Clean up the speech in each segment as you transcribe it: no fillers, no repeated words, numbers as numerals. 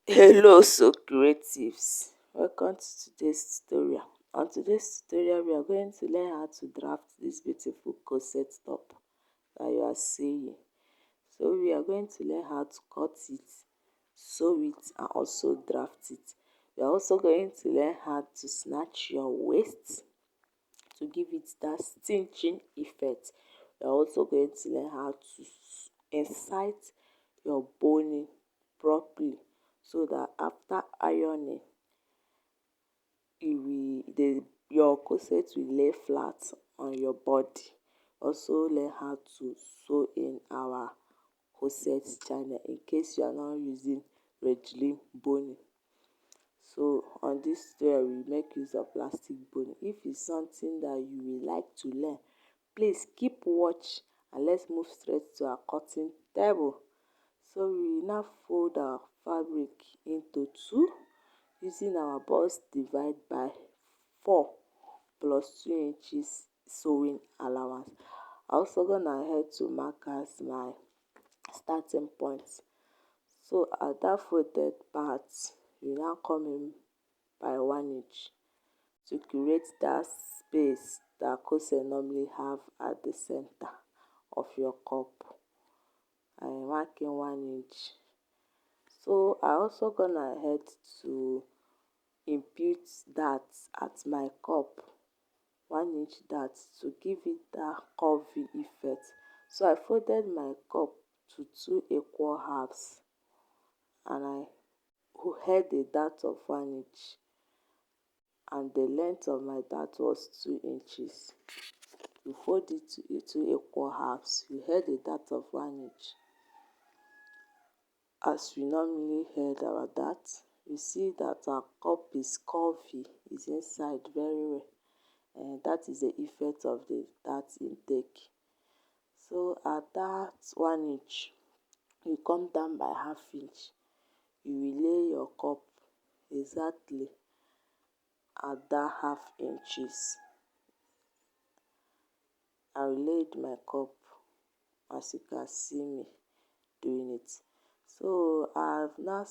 Hello so creatives, welcome to today's tutorial. On today's tutorial we are going to learn how to draft this beautiful corset top that you are seeing. So we are going to learn how to cut it, sew it and also draft it. We are also going to learn how to snatch your waist to give it that cinching effect. We are also going to learn how to incite your boning properly so that after ironing your corset will lay flat on your body. Also learn how to sew in our corset channel in case you are not using regime boning. So on this tutorial we make use of plastic boning. If it's something that you will like to learn, please keep watch and let's move straight to our cutting table. So we will now fold our fabric into two using our bust divide by 4 plus 2 inches sewing allowance. I'm also gonna head to mark as my starting point. So at that folded part, you now come in by 1 inch to create that space that corset normally have at the center of your cup. I'm marking 1 inch. So I also gonna head to impute that at my cup, 1 inch that to give it that curvy effect. So I folded my cup to 2 equal halves and I had a dart of 1 inch and the length of my dart was 2 inches. You fold it to 2 equal halves, you had a dart of 1 inch. As we normally head our dart, you see that our cup is curvy, is inside very well, and that is the effect of the dart intake. So at that 1 inch, you come down by half inch. You will lay your cup exactly at that half inches. I laid my cup as you can see me doing it. So I've now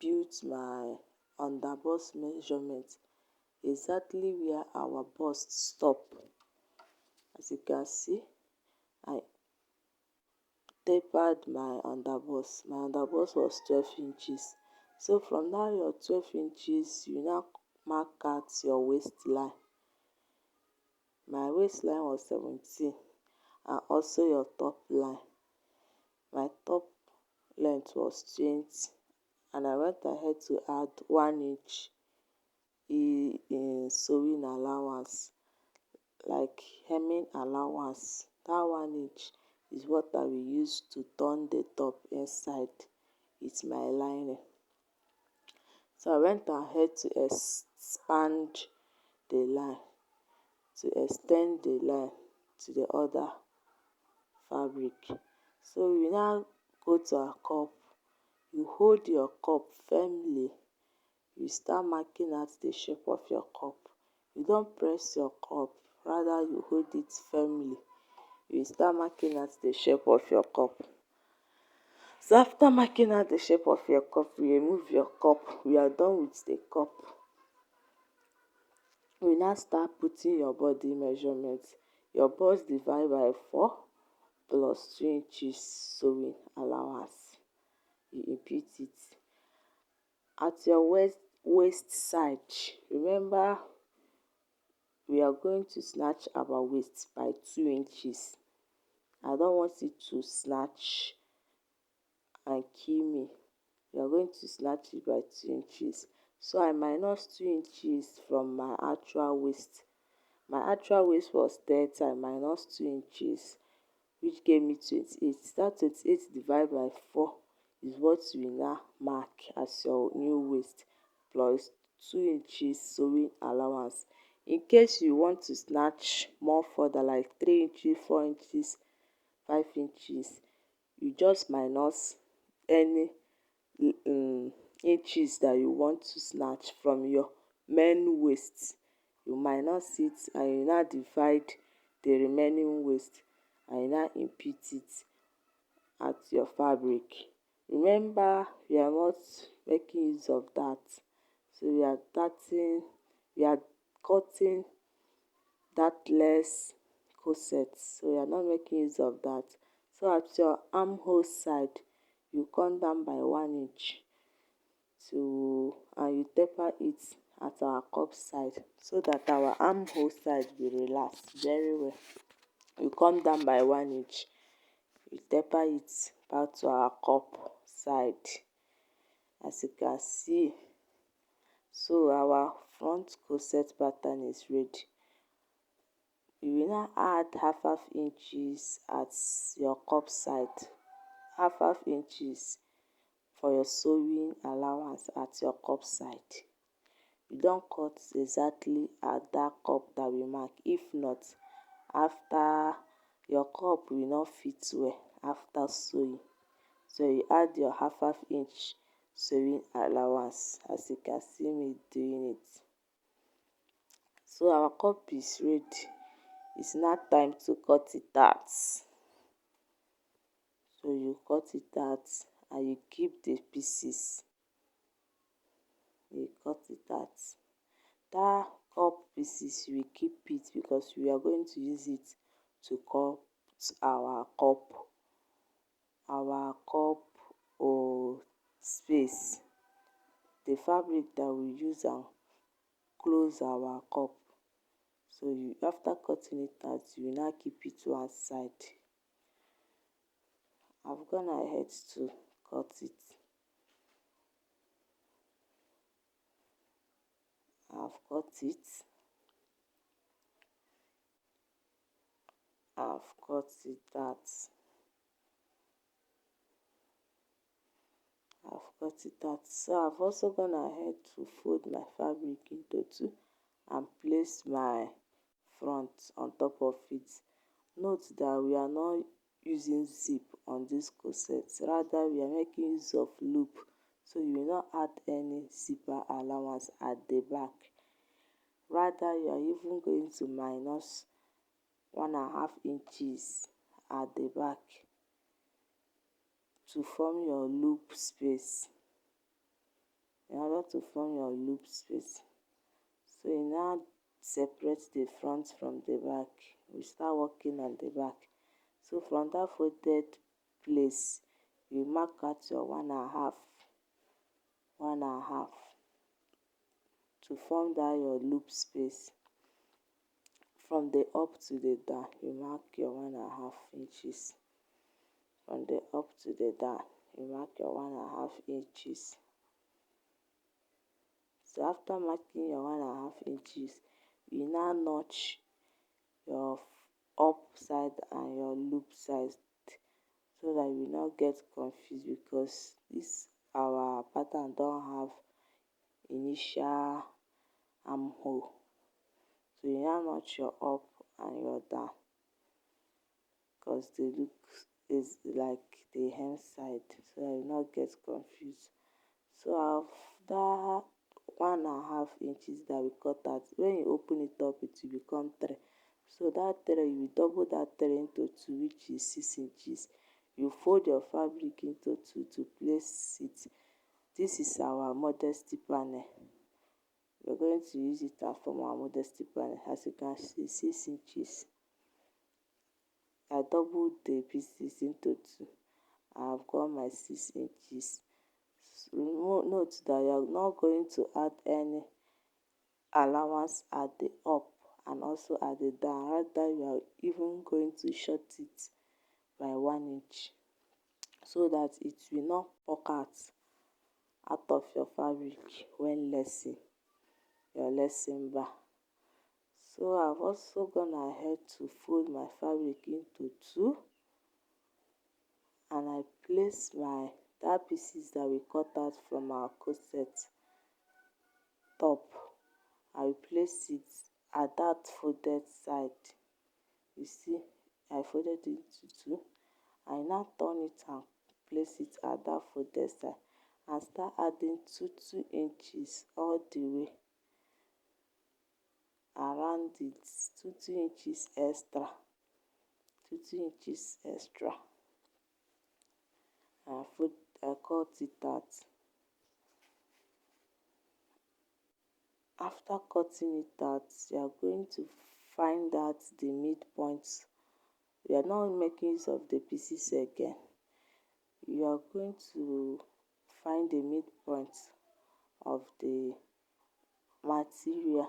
built my underbust measurement exactly where our bust stop. As you can see, I tapered my underbust. My underbust was 12 inches. So from now your 12 inches, you now mark out your waistline. My waistline was 17 and also your top line. My top length was 20 and I went ahead to add 1 inch in sewing allowance, like hemming allowance. That 1 inch is what I will use to turn the top inside with my lining. So I went ahead to expand the line, to extend the line to the other fabric. So we now go to our cup. You hold your cup firmly. You start marking out the shape of your cup. You don't press your cup, rather you hold it firmly. You start marking out the shape of your cup. So after marking out the shape of your cup, you remove your cup. We are done with the cup. We now start putting your body measurements. Your bust divide by 4 plus 2 inches sewing allowance. You impute it. At your waist side, remember we are going to snatch our waist by 2 inches. I don't want it to snatch and kill me. We are going to snatch it by 2 inches. So I minus 2 inches from my actual waist. My actual waist was 30, I minus 2 inches, which gave me 28. That 28 divided by 4 is what you now mark as your new waist plus 2 inches sewing allowance. In case you want to snatch more further, like 3 inches, 4 inches, 5 inches, you just minus any inches that you want to snatch from your main waist. You minus it and you now divide the remaining waist and you now impute it at your fabric. Remember, we are not making use of that. So we are cutting that less corset. So we are not making use of that. So at your armhole side, you come down by 1 inch and you taper it at our cup side so that our armhole side will relax very well. You come down by 1 inch, you taper it back to our cup side, as you can see. So our front corset pattern is ready. You will now add half inches at your cup side, half inches for your sewing allowance at your cup side. You don't cut exactly at that cup that we mark. If not, after your cup will not fit well after sewing. So you add your half inch sewing allowance, as you can see me doing it. So our cup is ready. It's now time to cut it out. So you cut it out and you keep the pieces. You cut it out. That cup pieces, you will keep it because we are going to use it to cut our cup or space, the fabric that we use and close our cup. So you, after cutting it out, you will now keep it to one side. I've gone ahead to cut it. I've cut it. I've cut it out. I've cut it out. So I've also gone ahead to fold my fabric into two and place my front on top of it. Note that we are not using zip on this corset, rather we are making use of loop, so you will not add any zipper allowance at the back. Rather, you are even going to minus 1.5 inches at the back to form your loop space. In order to form your loop space, so you now separate the front from the back. We start working on the back. So from that folded place, you mark out your 1.5 to form that your loop space. From the up to the down, you mark your 1.5 inches. From the up to the down, you mark your 1.5 inches. So after marking your 1.5 inches, you now notch your up side and your loop side so that you will not get confused, because this our pattern don't have initial armhole. So you now notch your up and your down, because the look is like the hem side, so I will not get confused. So after 1.5 inches that we cut out, when you open it up, it will become 3. So that 3, you will double that 3 into 2, which is 6 inches. You fold your fabric into 2 to place it. This is our modesty panel. We're going to use it as from our modesty panel. As you can see, 6 inches. I doubled the pieces into 2. I've got my 6 inches. So note that you are not going to add any allowance at the up and also at the down. Rather, you are even going to short it by 1 inch so that it will not poke out of your fabric when lacing your lacing bar. So I've also gone ahead to fold my fabric into 2, and I place that pieces that we cut out from our corset top. I will place it at that folded side. You see, I folded it into 2. I now turn it and place it at that folded side and start adding 2 inches all the way around it. 2 inches extra, 2 inches extra. And fold I cut it out. After cutting it out, you are going to find out the midpoints. You are not making use of the pieces again. You are going to find the midpoint of the material,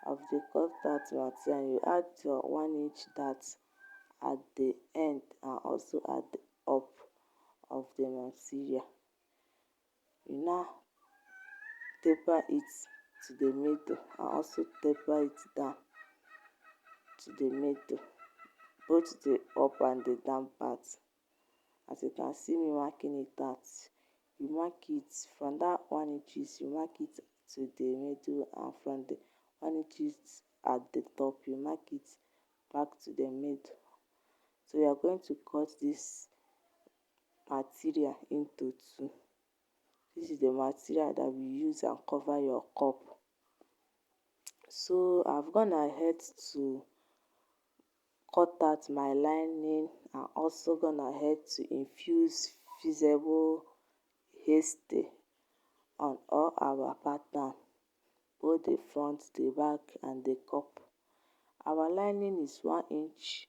of the cut out material. You add your 1 inch dart at the end and also at the up of the material. You now taper it to the middle and also taper it down to the middle, both the up and the down part. As you can see me marking it out, you mark it from that 1 inches, you mark it to the middle, and from the 1 inches at the top, you mark it back to the middle. So you are going to cut this material into two. This is the material that we use and cover your cup. So I've gone ahead to cut out my lining and also gone ahead to infuse fusible haste on all our pattern, both the front, the back and the cup. Our lining is 1 inch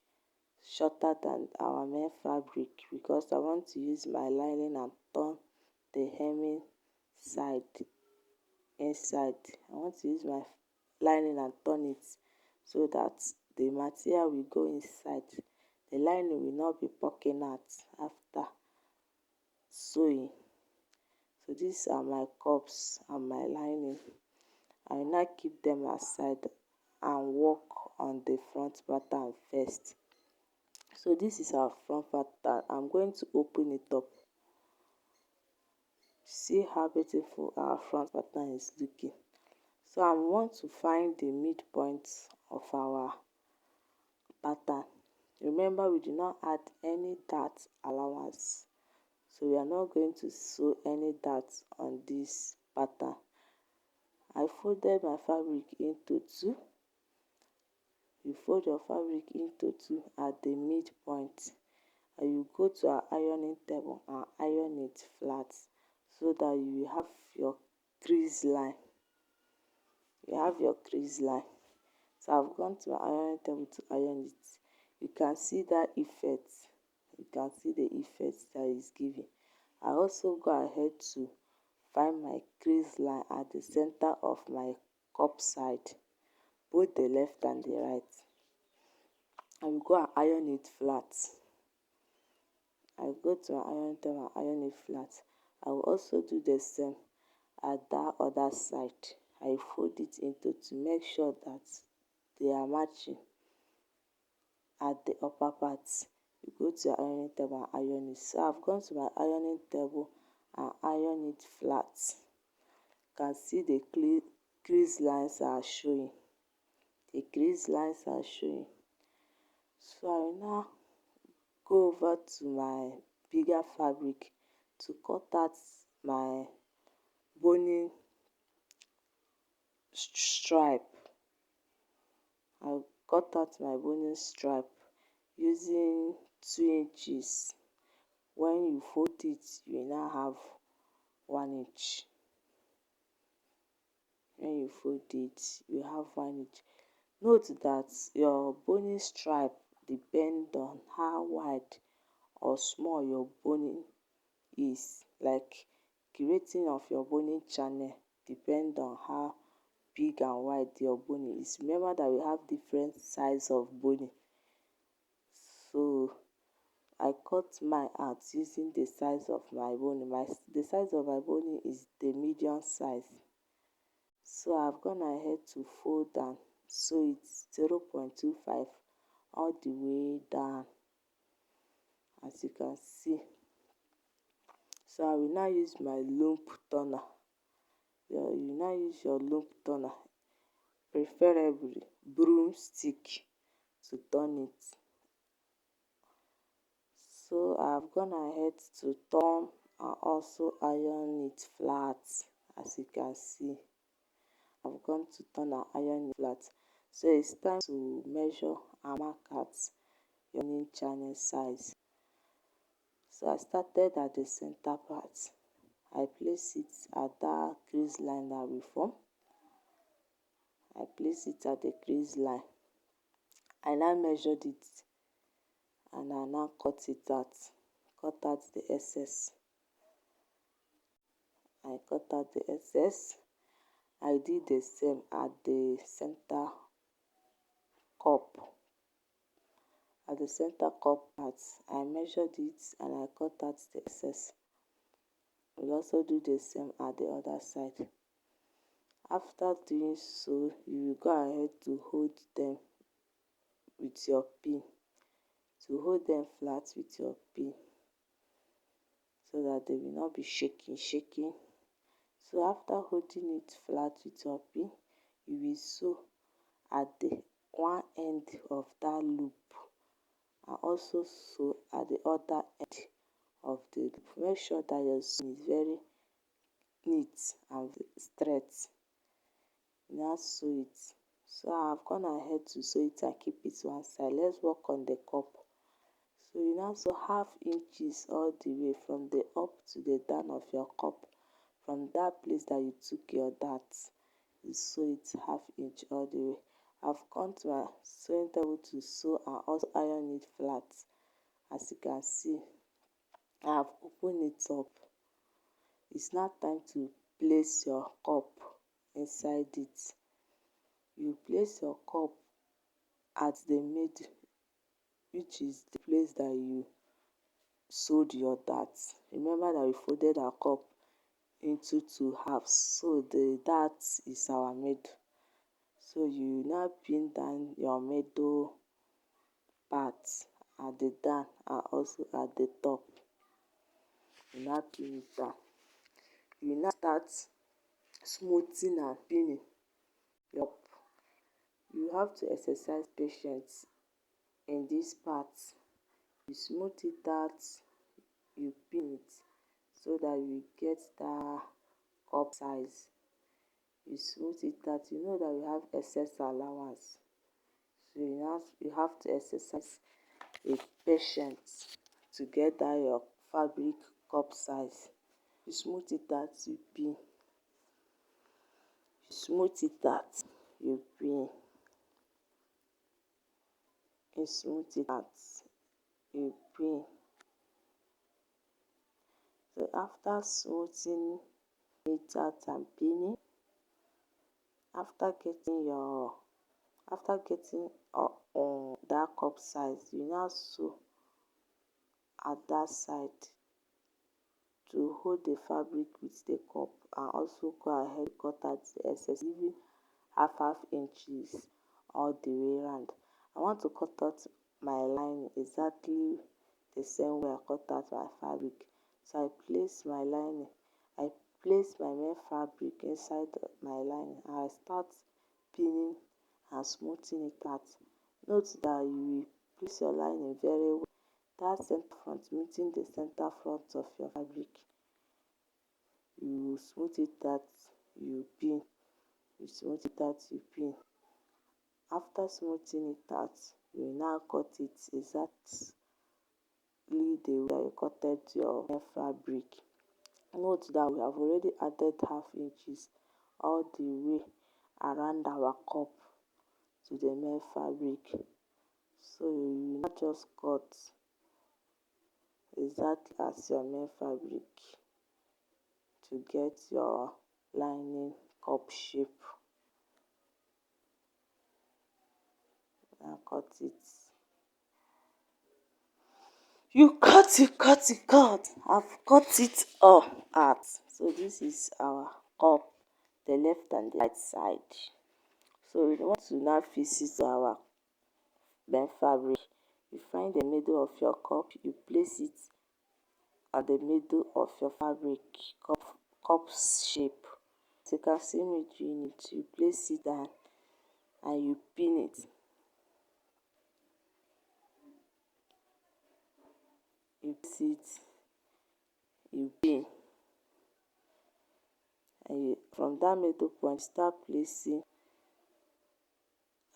shorter than our main fabric because I want to use my lining and turn the hemming side inside. I want to use my lining and turn it so that the material will go inside. The lining will not be poking out after sewing. So these are my cups and my lining. I will now keep them aside and work on the front pattern first. So this is our front pattern. I'm going to open it up. See how beautiful our front pattern is looking. So I want to find the midpoint of our pattern. Remember, we do not add any dart allowance, so we are not going to sew any darts on this pattern. I folded my fabric into two. You fold your fabric into two at the midpoint, and you go to our ironing table and iron it flat so that you will have your crease line. You have your crease line. So I've gone to my ironing table to iron it. You can see that effect. You can see the effect that is giving. I also go ahead to find my crease line at the center of my cup side, both the left and the right. I will go and iron it flat. I go to my iron table and iron it flat. I will also do the same at that other side. I fold it into to make sure that they are matching at the upper part. You go to your ironing table and iron it. So I've gone to my ironing table and iron it flat. You can see the crease lines are showing. The crease lines are showing. So I will now go over to my bigger fabric to cut out my boning stripe. I'll cut out my boning stripe using 2 inches. When you fold it, you now have 1 inch. When you fold it, you have 1 inch. Note that your boning stripe depends on how wide or small your boning is. Like creating of your boning channel depends on how big and wide your boning is. Remember that we have different size of boning. So I cut mine out using the size of my boning. The size of my boning is the medium size. So I've gone ahead to fold and sew it 0.25 all the way down, as you can see. So I will now use my loop turner. You now use your loop turner, preferably broomstick, to turn it. So I've gone ahead to turn and also iron it flat, as you can see. I've gone to turn and iron it flat. So it's time to measure and mark out your boning channel size. So I started at the center part. I place it at that crease line that we form. I place it at the crease line. I now measured it and I now cut it out. Cut out the excess. I cut out the excess. I did the same at the center cup. At the center cup part, I measured it and I cut out the excess. We'll also do the same at the other side. After doing so, you will go ahead to hold them with your pin. To hold them flat with your pin so that they will not be shaking. So after holding it flat with your pin, you will sew at the one end of that loop and also sew at the other end of the loop. Make sure that your sewing is very neat and straight. Now sew it. So I have gone ahead to sew it and keep it one side. Let's work on the cup. So you now sew half inches all the way from the up to the down of your cup. From that place that you took your dart, you sew it half inch all the way. I've gone to my sewing table to sew and also iron it flat. As you can see, I have opened it up. It's now time to place your cup inside it. You place your cup at the middle, which is the place that you sewed your dart. Remember that we folded our cup into two halves, so the dart is our middle. So you now pin down your middle part at the down and also at the top. You now pin it down. You now start smoothing and pinning your cup. You have to exercise patience in this part. You smooth it out, you pin it so that you get that cup size. You smooth it out. You know that you have excess allowance, so you have to exercise a patience to get that your fabric cup size. You smooth it out, you pin. You smooth it out, you pin. You smooth it out, you pin. So after smoothing it out and pinning, after getting on that cup size, you now sew at that side to hold the fabric with the cup and also go ahead cut out the excess, leaving half inches all the way around. I want to cut out my line exactly the same way I cut out my fabric. So I place my lining, I place my main fabric inside my lining and I start pinning and smoothing it out. Note that you will place your lining very well, that center front meeting the center front of your fabric. You smooth it out, you pin. You smooth it out, you pin. After smoothing it out, you now cut it exactly the way that you cutted your main fabric. Note that we have already added half inches all the way around our cup to the main fabric. So you not just cut exactly as your main fabric to get your lining cup shape. And cut it. You cut. I've cut it all out. So this is our cup, the left and the right side. So we want to now fix it to our main fabric. You find the middle of your cup, you place it at the middle of your fabric cup shape. As you can see me doing it, you place it down and you pin it. You place it, you pin. And from that middle point, start placing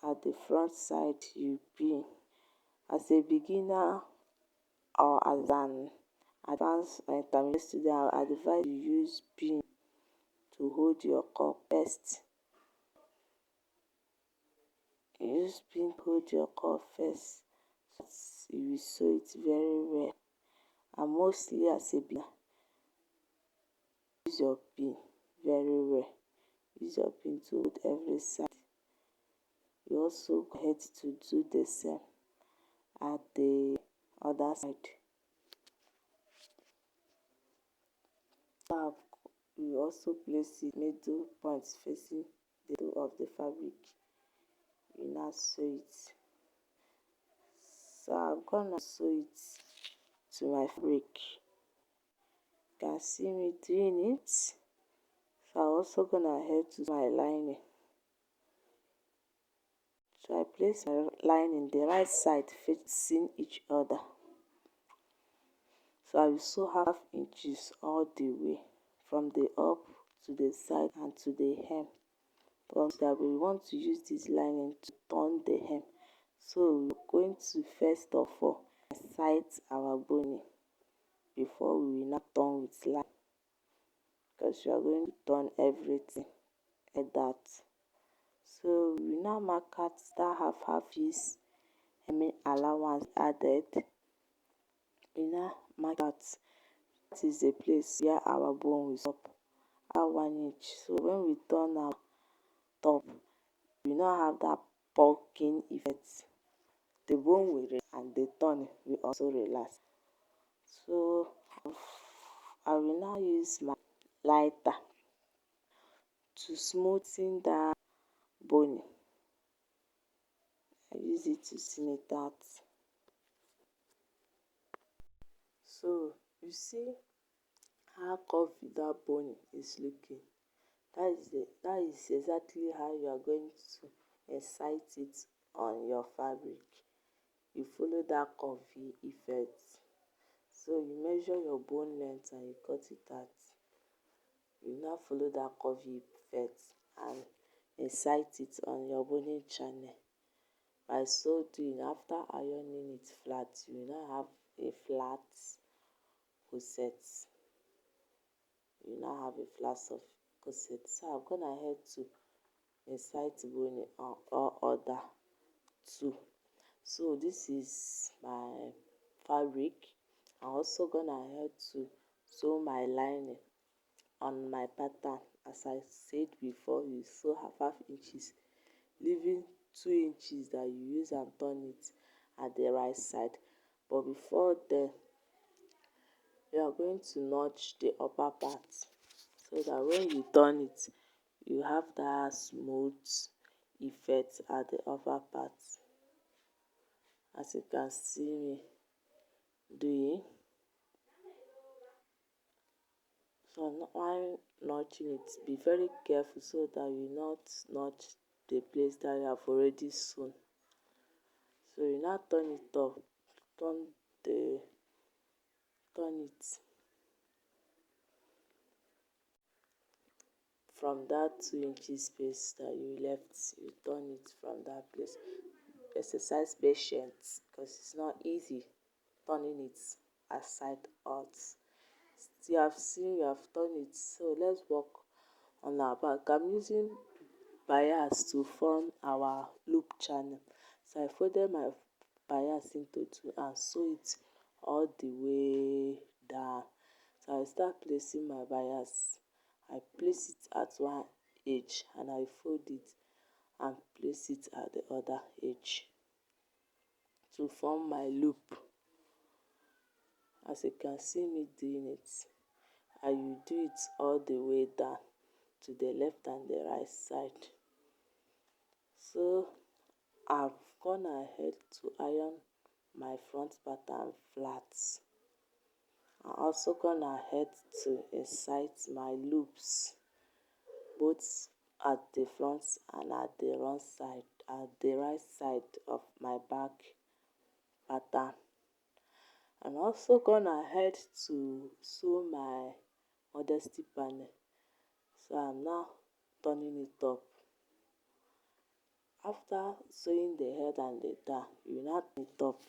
at the front side, you pin. As a beginner or as an advanced or intermediate student, I advise you use pin to hold your cup first. Use pin to hold your cup first so that you will sew it very well. And mostly as a beginner, use your pin very well. Use your pin to hold every side. You also go ahead to do the same at the other side. Now you also place the middle points facing the middle of the fabric. You now sew it. So I'm gonna sew it to my fabric. You can see me doing it. So I'm also gonna head to my lining. So I place my lining the right side facing each other. So I will sew half inches all the way from the up to the side and to the hem. Because that we want to use this lining to turn the hem. So we're going to first of all sight our boning before we will not turn with line, because we are going to turn everything like that. So we will now mark out that half piece hemming allowance added. We now mark out that is the place where our bone will stop at 1 inch. So when we turn our top, we now have that poking effect. The bone will relax and the turn will also relax. So I will now use my lighter to smoothen that bone. I use it to smooth it out. So you see how curvy that bone is looking. That is exactly how you are going to incite it on your fabric. You follow that curvy effect. So you measure your bone length and you cut it out. You now follow that curvy effect and incite it on your boning channel. By so doing, after ironing it flat, you now have a flat corset. You now have a flat soft corset. So I'm gonna head to incite boning on all other two. So this is my fabric. I'm also gonna head to sew my lining on my pattern. As I said before, you sew half inches, leaving 2 inches that you use and turn it at the right side. But before then, you are going to notch the upper part so that when you turn it, you have that smooth effect at the upper part, as you can see me doing. So while notching it, be very careful so that you not notch the place that you have already sewn. So you now turn it up, turn it from that 2 inches space that you left. You turn it from that place. Exercise patience, because it's not easy turning it aside out. You have seen, you have turned it. So let's work on our back. I'm using bias to form our loop channel. So I folded my bias into two and sew it all the way down. So I start placing my bias. I place it at one edge and I fold it and place it at the other edge to form my loop. As you can see me doing it, I will do it all the way down to the left and the right side. So I've gone ahead to iron my front pattern flat. I'm also gone ahead to incite my loops both at the front and at the right side of my back pattern. I'm also gone ahead to sew my modesty panel. So I'm now turning it up. After sewing the head and the tail, you now turn it up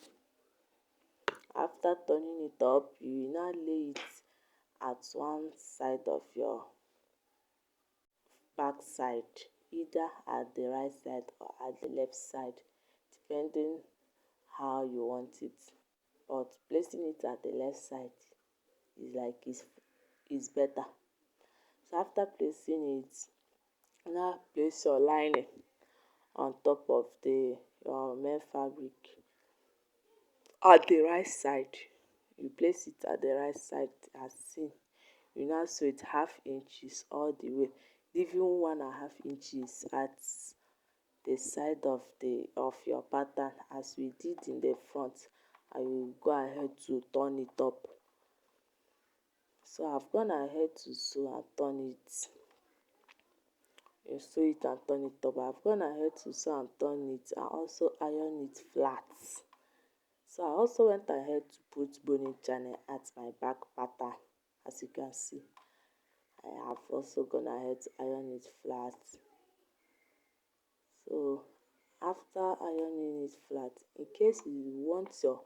After turning it up, you will now lay it at one side of your back side, either at the right side or at the left side, depending how you want it. But placing it at the left side is better. So after placing it, now place your lining on top of your main fabric at the right side. You place it at the right side as seen. You now sew it half-inches all the way, leaving 1.5 inches at the side of your pattern as we did in the front. I will go ahead to turn it up. So I've gone ahead to sew and turn it. You sew it and turn it up. I've gone ahead to sew and turn it and also iron it flat. So I also went ahead to put boning channel at my back pattern. As you can see, I have also gone ahead to iron it flat. So after ironing it flat, in case you want your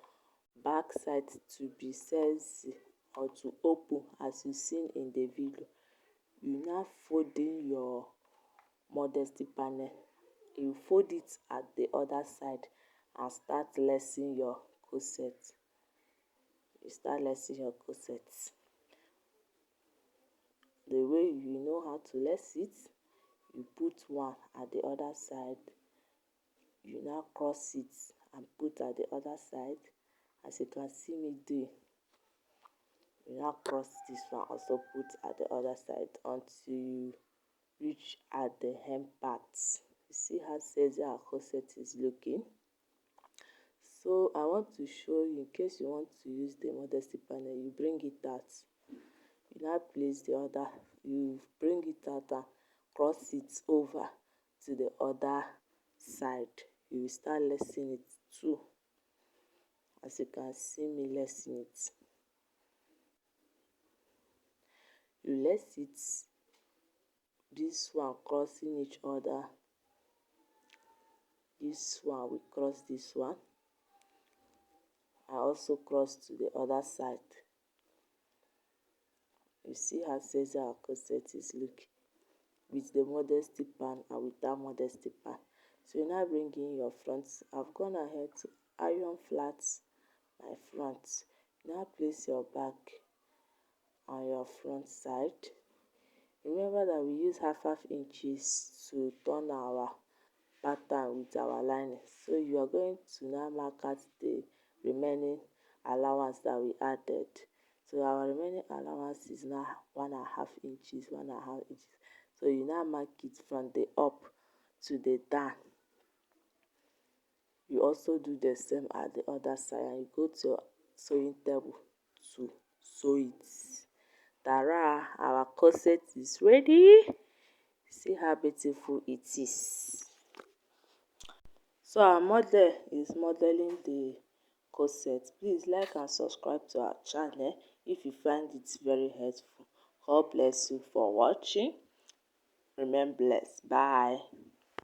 back side to be sexy or to open as you seen in the video, you now fold in your modesty panel. You fold it at the other side and start lacing your corset. You start lacing your corset. The way you know how to lace it, you put one at the other side. You now cross it and put at the other side. As you can see me do, you now cross this one, also put at the other side until you reach at the hem parts. You see how sexy our corset is looking. So I want to show you, in case you want to use the modesty panel, you bring it out. You now place the other, you bring it out and cross it over to the other side. You will start lacing it too. As you can see me lacing it. You lace it, this one crossing each other. This one will cross this one. I also cross to the other side. You see how sexy our corset is looking with the modesty pan and without modesty pan. So you now bring in your front. I've gone ahead to iron flat my front. Now place your back on your front side. Remember that we use half inches to turn our pattern with our lining. So you are going to now mark out the remaining allowance that we added. So our remaining allowance is now 1.5 inches, 1.5 inches. So you now mark it from the up to the down. You also do the same at the other side and you go to your sewing table to sew it. Tara, our corset is ready. See how beautiful it is. So our model is modeling the corset. Please like and subscribe to our channel if you find it very helpful. God bless you for watching. Remain blessed. Bye.